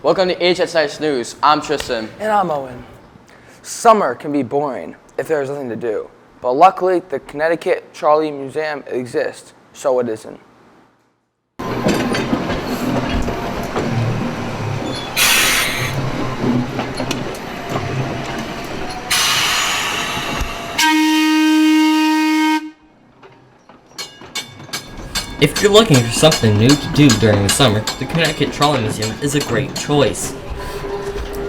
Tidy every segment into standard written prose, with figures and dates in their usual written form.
Welcome to EHS News. I'm Tristan. And I'm Owen. Summer can be boring if there's nothing to do, but luckily the Connecticut Trolley Museum exists, so it isn't. If you're looking for something new to do during the summer, the Connecticut Trolley Museum is a great choice.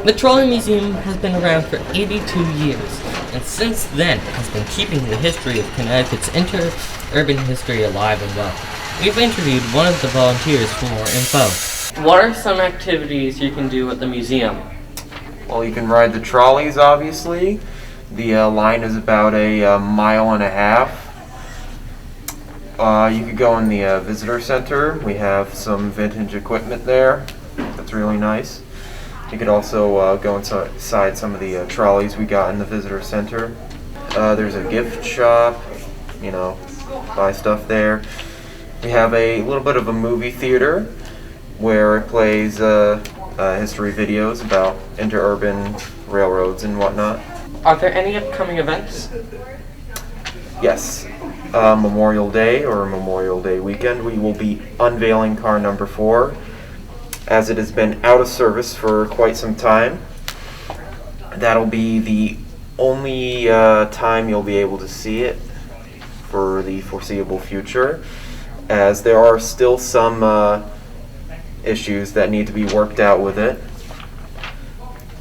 The Trolley Museum has been around for 82 years, and since then has been keeping the history of Connecticut's inter-urban history alive and well. We've interviewed one of the volunteers for more info. What are some activities you can do at the museum? Well, you can ride the trolleys, obviously. The line is about a mile and a half. You could go in the visitor center. We have some vintage equipment there. That's really nice. You could also go inside some of the trolleys we got in the visitor center. There's a gift shop, buy stuff there. We have a little bit of a movie theater where it plays history videos about interurban railroads and whatnot. Are there any upcoming events? Yes. Memorial Day or Memorial Day weekend, we will be unveiling car number 4, as it has been out of service for quite some time. That'll be the only time you'll be able to see it for the foreseeable future, as there are still some issues that need to be worked out with it.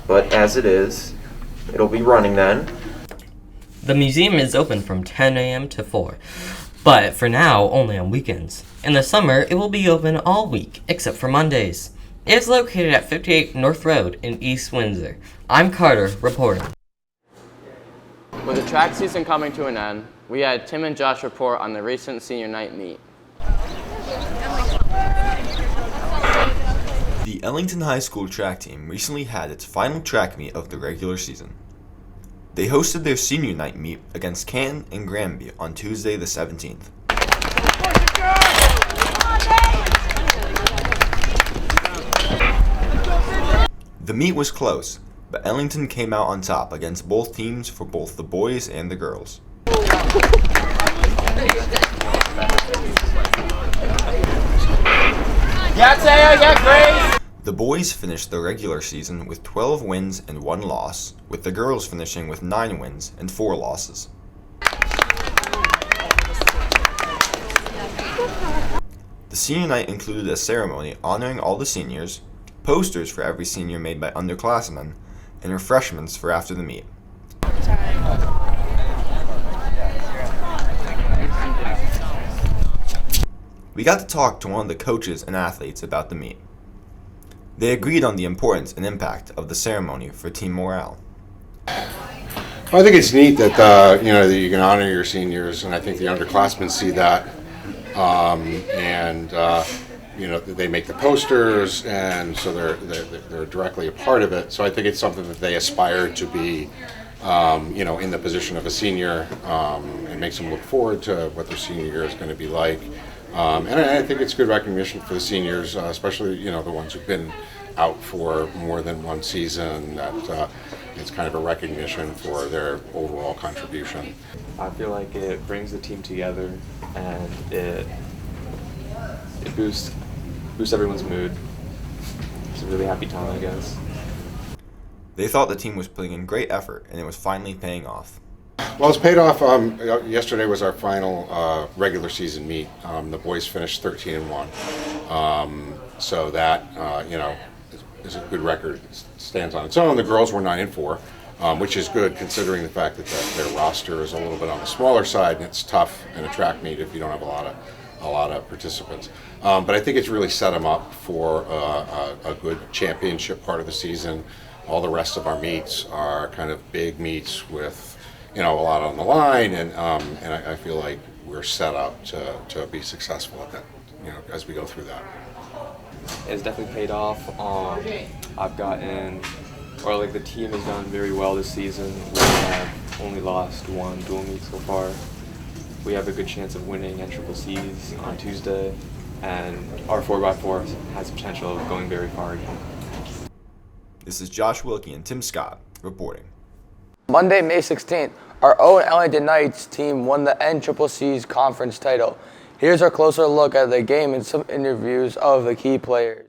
But as it is, it'll be running then. The museum is open from 10 a.m. to 4, but for now, only on weekends. In the summer, it will be open all week, except for Mondays. It is located at 58 North Road in East Windsor. I'm Carter, reporting. With the track season coming to an end, we had Tim and Josh report on the recent senior night meet. The Ellington High School track team recently had its final track meet of the regular season. They hosted their senior night meet against Canton and Granby on Tuesday the 17th. The meet was close, but Ellington came out on top against both teams for both the boys and the girls. The boys finished the regular season with 12 wins and 1 loss, with the girls finishing with 9 wins and 4 losses. The senior night included a ceremony honoring all the seniors, posters for every senior made by underclassmen, and refreshments for after the meet. We got to talk to one of the coaches and athletes about the meet. They agreed on the importance and impact of the ceremony for team morale. I think it's neat that that you can honor your seniors, and I think the underclassmen see that, they make the posters, and so they're directly a part of it. So I think it's something that they aspire to be, in the position of a senior, and makes them look forward to what their senior year is going to be like. And I think it's good recognition for the seniors, especially the ones who've been out for more than one season. That it's kind of a recognition for their overall contribution. I feel like it brings the team together, and it boosts everyone's mood. It's a really happy time, I guess. They thought the team was putting in great effort, and it was finally paying off. Well, it's paid off. Yesterday was our final regular season meet. The boys finished 13-1, so that is a good record. It stands on its own. The girls were 9-4, which is good considering the fact that their roster is a little bit on the smaller side, and it's tough in a track meet if you don't have a lot of participants. But I think it's really set them up for a good championship part of the season. All the rest of our meets are kind of big meets with a lot on the line, and I feel like we're set up to be successful at that, as we go through that. It's definitely paid off. The team has done very well this season. We have only lost 1 dual meet so far. We have a good chance of winning NCCCs on Tuesday. and our 4x4 has the potential of going very far again. This is Josh Wilkie and Tim Scott reporting. Monday, May 16th, our own Ellington Knights team won the NCCC's conference title. Here's a closer look at the game and some interviews of the key players.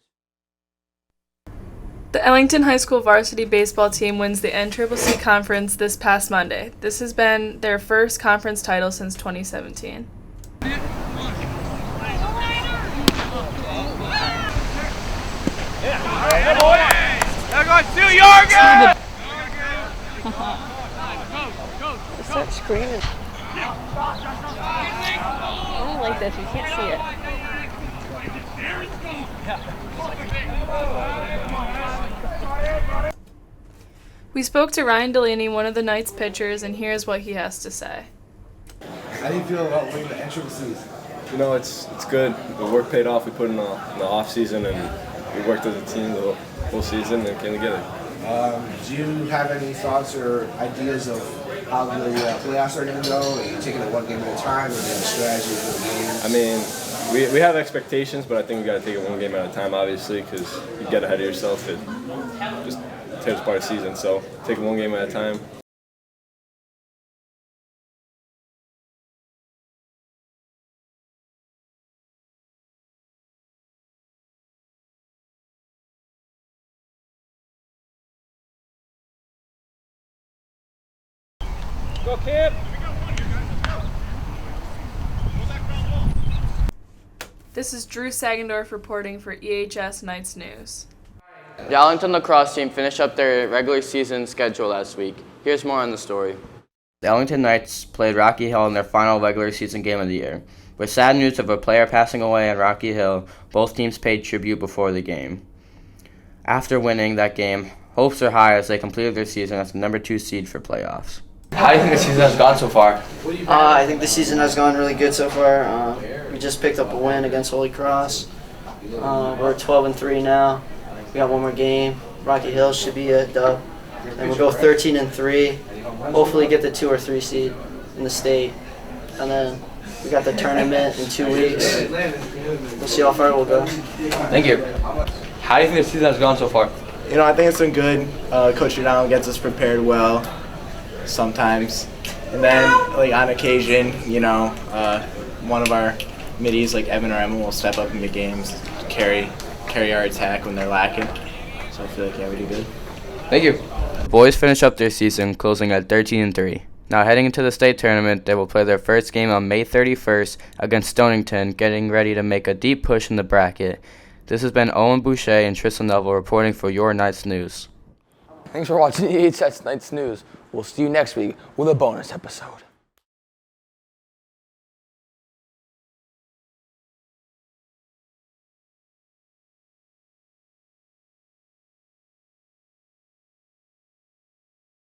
The Ellington High School varsity baseball team wins the NCCC conference this past Monday. This has been their first conference title since 2017. Start screaming. I don't like this. You can't see it. We spoke to Ryan Delaney, one of the Knights pitchers, and here's what he has to say. How do you feel about winning the NCCC? You know, it's good. The work paid off. We put in the off season, and we worked as a team the whole season and came together. Do you have any thoughts or ideas of how the playoffs are going to go? Are you taking it one game at a time, or do you have a strategy for the games? I mean, we have expectations, but I think we got to take it one game at a time, obviously, because you get ahead of yourself. It just tears apart the season. So take it one game at a time. Go, Kip! This is Drew Sagendorf reporting for EHS Knights News. The Ellington lacrosse team finished up their regular season schedule last week. Here's more on the story. The Ellington Knights played Rocky Hill in their final regular season game of the year. With sad news of a player passing away at Rocky Hill, both teams paid tribute before the game. After winning that game, hopes are high as they completed their season as the number 2 seed for playoffs. How do you think the season has gone so far? I think the season has gone really good so far. We just picked up a win against Holy Cross. We're 12-3 now. We got one more game. Rocky Hill should be a dub. And we'll go 13-3. Hopefully get the 2 or 3 seed in the state. And then we got the tournament in 2 weeks. We'll see how far we'll go. Thank you. How do you think the season has gone so far? You know, I think it's been good. Coach Down gets us prepared well sometimes. And then, like, on occasion, you know, one of our middies, like Evan or Emma, will step up in the games, carry our attack when they're lacking. So I feel like, yeah, we do good. Thank you. The boys finish up their season closing at 13-3. Now heading into the state tournament, they will play their first game on May 31st against Stonington, getting ready to make a deep push in the bracket. This has been Owen Boucher and Tristan Neville reporting for your Knights News. Thanks for watching EHS Knights News. We'll see you next week with a bonus episode.